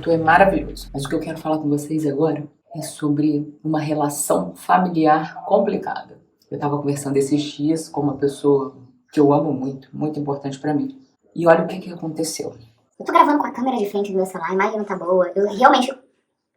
assunto é maravilhoso. Mas o que eu quero falar com vocês agora é sobre uma relação familiar complicada. Eu estava conversando esses dias com uma pessoa que eu amo muito, muito importante pra mim. E olha o que aconteceu. Eu tô gravando com a câmera de frente do meu celular, a imagem não tá boa. Eu realmente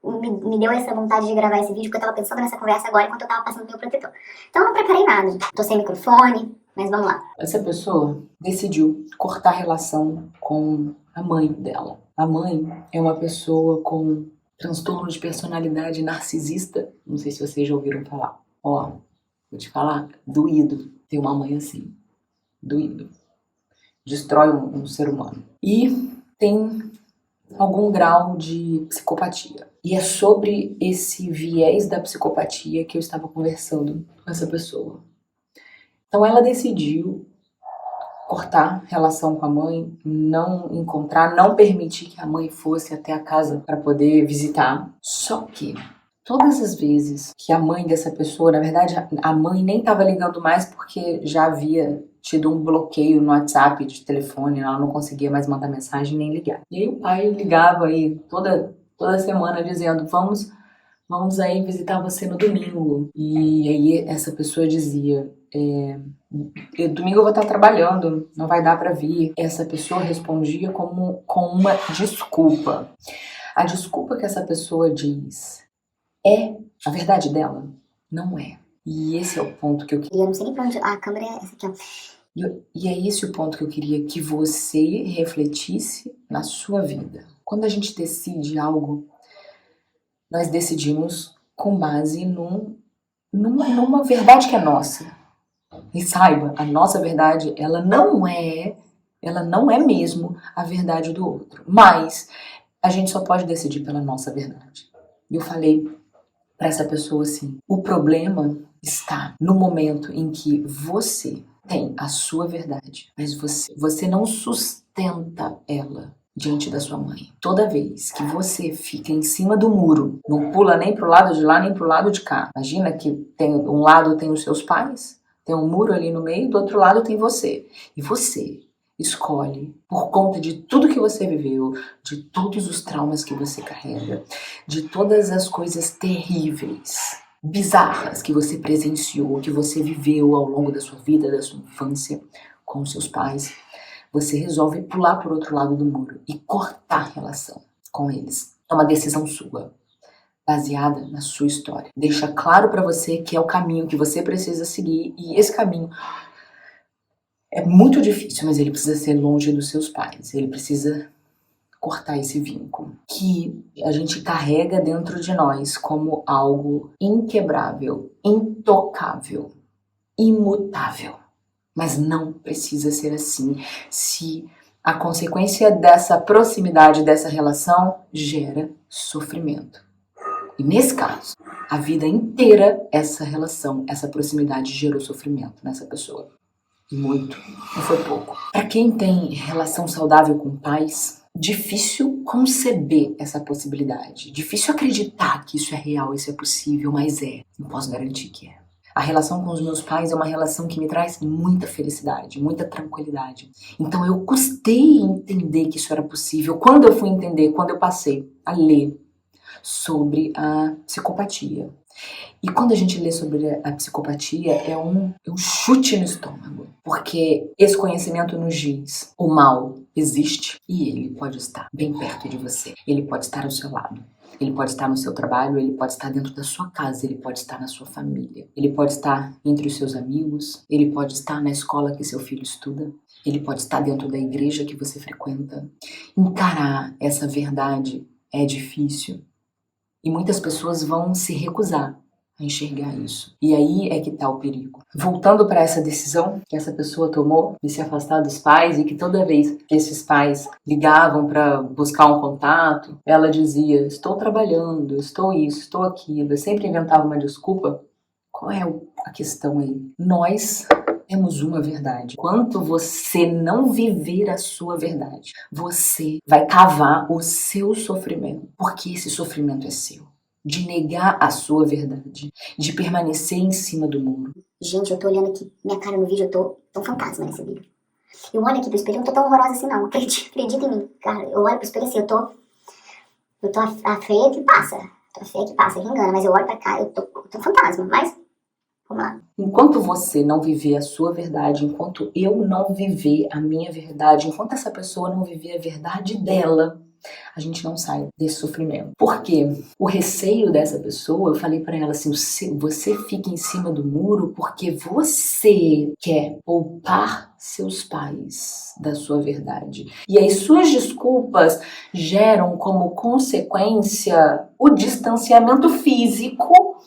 me deu essa vontade de gravar esse vídeo porque eu tava pensando nessa conversa agora enquanto eu tava passando meu protetor. Então eu não preparei nada. Tô sem microfone, mas vamos lá. Essa pessoa decidiu cortar a relação com a mãe dela. A mãe é uma pessoa com transtorno de personalidade narcisista. Não sei se vocês já ouviram falar. Ó, vou te falar, doído ter uma mãe assim. Doído. Destrói um ser humano. E tem algum grau de psicopatia. E é sobre esse viés da psicopatia que eu estava conversando com essa pessoa. Então ela decidiu cortar relação com a mãe, não encontrar, não permitir que a mãe fosse até a casa para poder visitar. Só que todas as vezes que a mãe dessa pessoa, na verdade a mãe nem estava ligando mais porque já havia tido um bloqueio no WhatsApp de telefone, ela não conseguia mais mandar mensagem nem ligar. E aí o pai ligava aí toda semana dizendo, vamos aí visitar você no domingo. E aí essa pessoa dizia, domingo eu vou estar trabalhando, não vai dar para vir. Essa pessoa respondia com uma desculpa. A desculpa que essa pessoa diz é a verdade dela? Não é. E esse é o ponto que eu queria. Eu não sei nem pra onde... a câmera é essa aqui, ó. E é esse o ponto que eu queria que você refletisse na sua vida. Quando a gente decide algo, nós decidimos com base numa verdade que é nossa. E saiba, a nossa verdade, ela não é mesmo a verdade do outro. Mas a gente só pode decidir pela nossa verdade. E eu falei para essa pessoa assim, o problema está no momento em que você tem a sua verdade, mas você não sustenta ela diante da sua mãe. Toda vez que você fica em cima do muro, não pula nem pro lado de lá, nem pro lado de cá. Imagina que um lado tem os seus pais, tem um muro ali no meio, do outro lado tem você. E você escolhe, por conta de tudo que você viveu, de todos os traumas que você carrega, de todas as coisas terríveis, bizarras que você presenciou, que você viveu ao longo da sua vida, da sua infância, com os seus pais, você resolve pular por outro lado do muro e cortar a relação com eles. É uma decisão sua, baseada na sua história. Deixa claro para você que é o caminho que você precisa seguir, e esse caminho é muito difícil, mas ele precisa ser longe dos seus pais. Ele precisa cortar esse vínculo que a gente carrega dentro de nós como algo inquebrável, intocável, imutável. Mas não precisa ser assim se a consequência dessa proximidade, dessa relação, gera sofrimento. E nesse caso, a vida inteira, essa relação, essa proximidade gerou sofrimento nessa pessoa. E muito, não foi pouco. Para quem tem relação saudável com pais, difícil conceber essa possibilidade. Difícil acreditar que isso é real, isso é possível, mas é. Eu posso garantir que é. A relação com os meus pais é uma relação que me traz muita felicidade, muita tranquilidade. Então eu custei entender que isso era possível. Quando eu fui entender, quando eu passei a ler sobre a psicopatia. E quando a gente lê sobre a psicopatia, é um chute no estômago. Porque esse conhecimento nos diz, o mal existe e ele pode estar bem perto de você. Ele pode estar ao seu lado. Ele pode estar no seu trabalho, ele pode estar dentro da sua casa, ele pode estar na sua família. Ele pode estar entre os seus amigos, ele pode estar na escola que seu filho estuda. Ele pode estar dentro da igreja que você frequenta. Encarar essa verdade é difícil. E muitas pessoas vão se recusar a enxergar isso. E aí é que está o perigo. Voltando para essa decisão que essa pessoa tomou de se afastar dos pais, e que toda vez que esses pais ligavam para buscar um contato, ela dizia, estou trabalhando, estou isso, estou aquilo, eu sempre inventava uma desculpa. Qual é a questão aí? Nós temos uma verdade. Enquanto você não viver a sua verdade, você vai cavar o seu sofrimento, porque esse sofrimento é seu. De negar a sua verdade, de permanecer em cima do muro. Gente, eu tô olhando aqui, minha cara no vídeo, eu tô um fantasma nesse vídeo. Eu olho aqui pro espelho, eu não tô tão horrorosa assim não, acredita em mim. Cara, eu olho pro espelho assim, eu tô Eu tô a feia que passa. Tô a feia que passa, que engana. Mas eu olho pra cá, eu tô um fantasma. Mas, vamos lá. Enquanto você não viver a sua verdade, enquanto eu não viver a minha verdade, enquanto essa pessoa não viver a verdade dela, a gente não sai desse sofrimento. Por quê? O receio dessa pessoa, eu falei pra ela assim, você fica em cima do muro porque você quer poupar seus pais da sua verdade. E as suas desculpas geram como consequência o distanciamento físico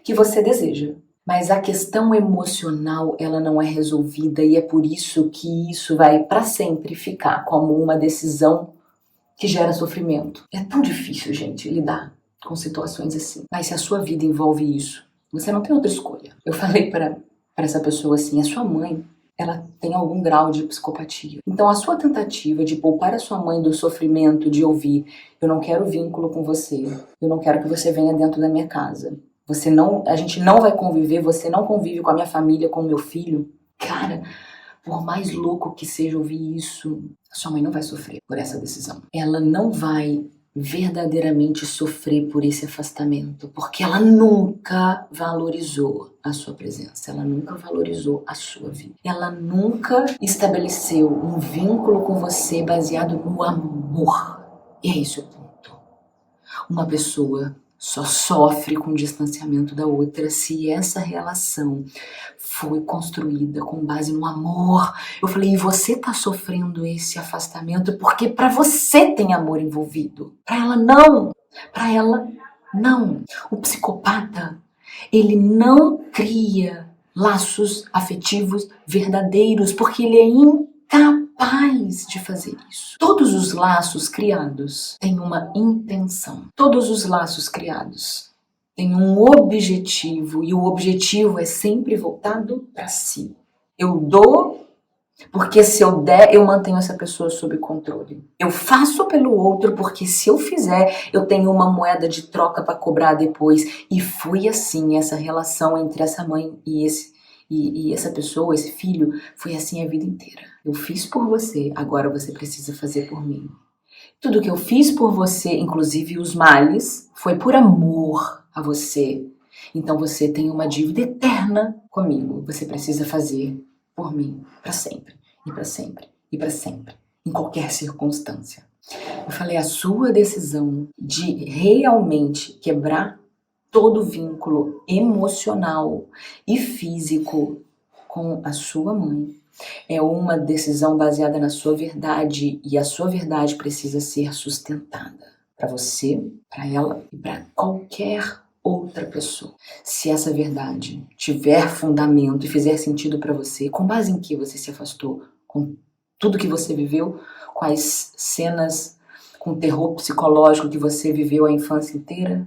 que você deseja. Mas a questão emocional, ela não é resolvida e é por isso que isso vai para sempre ficar como uma decisão que gera sofrimento. É tão difícil, gente, lidar com situações assim. Mas se a sua vida envolve isso, você não tem outra escolha. Eu falei para essa pessoa assim, a sua mãe, ela tem algum grau de psicopatia. Então a sua tentativa de poupar a sua mãe do sofrimento de ouvir, eu não quero vínculo com você, eu não quero que você venha dentro da minha casa, a gente não vai conviver, você não convive com a minha família, com o meu filho. Cara, por mais louco que seja ouvir isso, a sua mãe não vai sofrer por essa decisão. Ela não vai verdadeiramente sofrer por esse afastamento, porque ela nunca valorizou a sua presença, ela nunca valorizou a sua vida. Ela nunca estabeleceu um vínculo com você baseado no amor. E é esse o ponto. Uma pessoa só sofre com o distanciamento da outra se essa relação foi construída com base no amor. Eu falei, e você tá sofrendo esse afastamento porque pra você tem amor envolvido. Pra ela não. Pra ela não. O psicopata, ele não cria laços afetivos verdadeiros porque ele é incapaz de fazer isso. Todos os laços criados têm uma intenção. Todos os laços criados têm um objetivo e o objetivo é sempre voltado para si. Eu dou porque se eu der, eu mantenho essa pessoa sob controle. Eu faço pelo outro porque se eu fizer, eu tenho uma moeda de troca para cobrar depois. E foi assim essa relação entre essa mãe e essa pessoa, esse filho, foi assim a vida inteira. Eu fiz por você, agora você precisa fazer por mim. Tudo que eu fiz por você, inclusive os males, foi por amor a você. Então você tem uma dívida eterna comigo. Você precisa fazer por mim, para sempre, e para sempre, e para sempre, em qualquer circunstância. Eu falei, a sua decisão de realmente quebrar todo vínculo emocional e físico com a sua mãe é uma decisão baseada na sua verdade e a sua verdade precisa ser sustentada para você, para ela e para qualquer outra pessoa. Se essa verdade tiver fundamento e fizer sentido para você, com base em que você se afastou, com tudo que você viveu, quais cenas com terror psicológico que você viveu a infância inteira,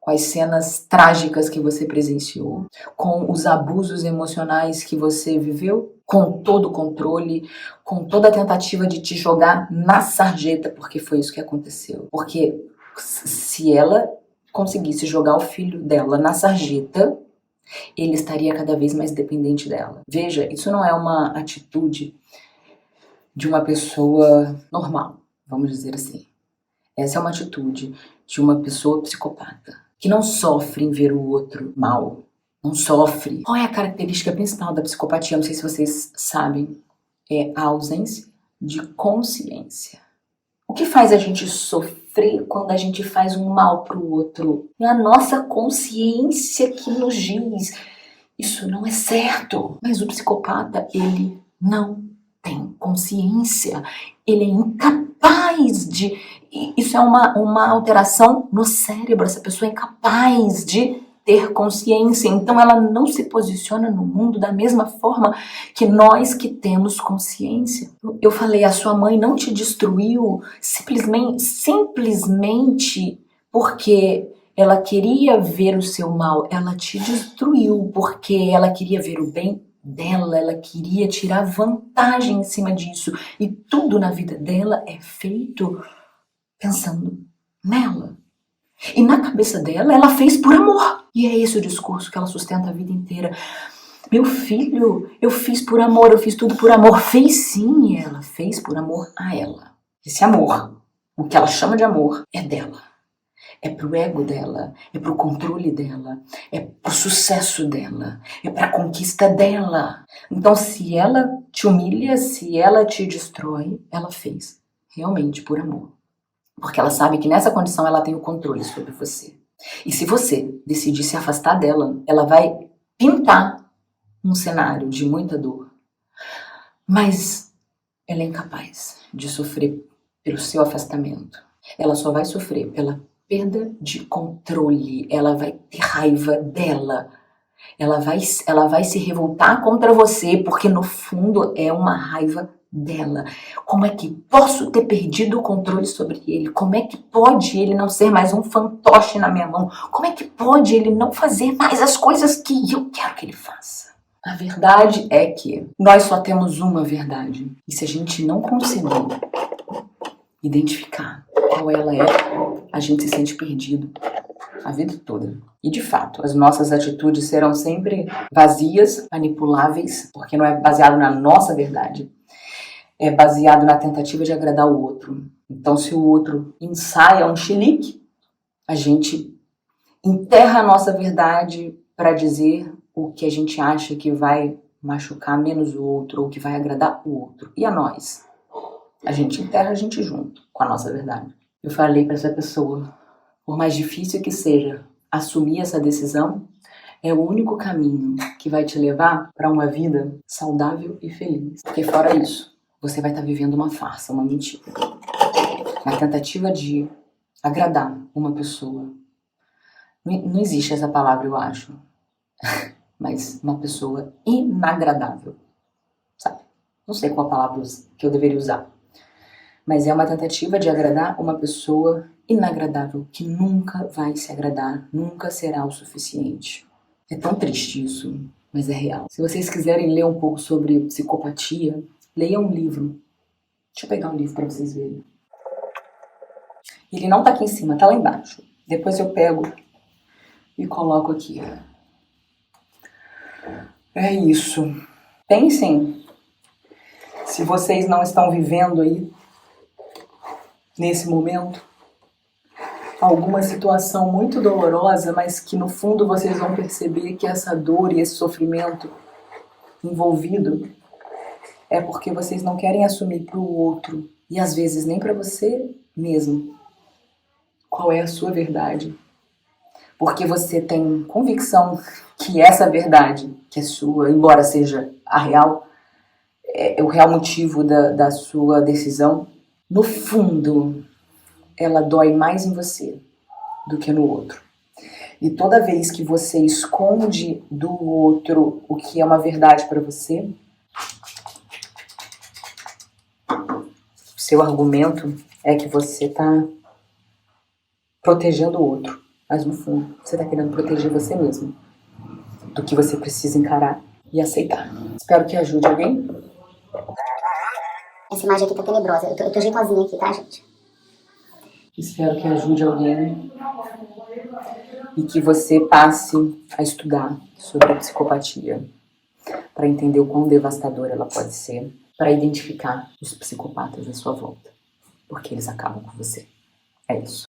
quais cenas trágicas que você presenciou, com os abusos emocionais que você viveu, com todo o controle, com toda a tentativa de te jogar na sarjeta, porque foi isso que aconteceu. Porque se ela conseguisse jogar o filho dela na sarjeta, ele estaria cada vez mais dependente dela. Veja, isso não é uma atitude de uma pessoa normal, vamos dizer assim. Essa é uma atitude de uma pessoa psicopata, que não sofre em ver o outro mal, não sofre. Qual é a característica principal da psicopatia? Não sei se vocês sabem, é a ausência de consciência. O que faz a gente sofrer quando a gente faz um mal para o outro? É a nossa consciência que nos diz, isso não é certo. Mas o psicopata, ele não tem consciência, ele é incapaz de... Isso é uma alteração no cérebro, essa pessoa é incapaz de ter consciência, então ela não se posiciona no mundo da mesma forma que nós que temos consciência. Eu falei, a sua mãe não te destruiu simplesmente porque ela queria ver o seu mal, ela te destruiu porque ela queria ver o bem dela, ela queria tirar vantagem em cima disso, e tudo na vida dela é feito pensando nela. E na cabeça dela, ela fez por amor. E é esse o discurso que ela sustenta a vida inteira. Meu filho, eu fiz por amor, eu fiz tudo por amor. Fez sim, ela fez por amor a ela. Esse amor o que ela chama de amor é dela. É pro ego dela, é pro controle dela, é pro sucesso dela, é pra conquista dela. Então, se ela te humilha, se ela te destrói, ela fez realmente por amor. Porque ela sabe que nessa condição ela tem o controle sobre você. E se você decidir se afastar dela, ela vai pintar um cenário de muita dor. Mas ela é incapaz de sofrer pelo seu afastamento. Ela só vai sofrer pela perda de controle. Ela vai ter raiva dela. Ela vai se revoltar contra você, porque no fundo é uma raiva dela. Como é que posso ter perdido o controle sobre ele? Como é que pode ele não ser mais um fantoche na minha mão? Como é que pode ele não fazer mais as coisas que eu quero que ele faça? A verdade é que nós só temos uma verdade. E se a gente não conseguir identificar qual ela é, a gente se sente perdido a vida toda. E de fato, as nossas atitudes serão sempre vazias, manipuláveis, porque não é baseado na nossa verdade. É baseado na tentativa de agradar o outro. Então, se o outro ensaia um chilique, a gente enterra a nossa verdade para dizer o que a gente acha que vai machucar menos o outro ou que vai agradar o outro. E a nós? A gente enterra a gente junto com a nossa verdade. Eu falei para essa pessoa, por mais difícil que seja assumir essa decisão, é o único caminho que vai te levar para uma vida saudável e feliz. Porque fora isso, você vai estar vivendo uma farsa, uma mentira. Na tentativa de agradar uma pessoa. Não existe essa palavra, eu acho. Mas uma pessoa inagradável. Sabe? Não sei qual a palavra que eu deveria usar. Mas é uma tentativa de agradar uma pessoa inagradável, que nunca vai se agradar, nunca será o suficiente. É tão triste isso, mas é real. Se vocês quiserem ler um pouco sobre psicopatia, leiam um livro. Deixa eu pegar um livro para vocês verem. Ele não tá aqui em cima, tá lá embaixo. Depois eu pego e coloco aqui. É isso. Pensem, se vocês não estão vivendo aí, nesse momento, alguma situação muito dolorosa, mas que no fundo vocês vão perceber que essa dor e esse sofrimento envolvido é porque vocês não querem assumir para o outro e às vezes nem para você mesmo qual é a sua verdade. Porque você tem convicção que essa verdade, que é sua, embora seja a real, é o real motivo da sua decisão, no fundo, ela dói mais em você do que no outro. E toda vez que você esconde do outro o que é uma verdade para você, seu argumento é que você está protegendo o outro. Mas no fundo, você está querendo proteger você mesmo do que você precisa encarar e aceitar. Espero que ajude alguém. Essa imagem aqui tá tenebrosa. Eu tô jeitosinha aqui, tá, gente? Espero que ajude alguém e que você passe a estudar sobre a psicopatia para entender o quão devastadora ela pode ser, para identificar os psicopatas à sua volta, porque eles acabam com você. É isso.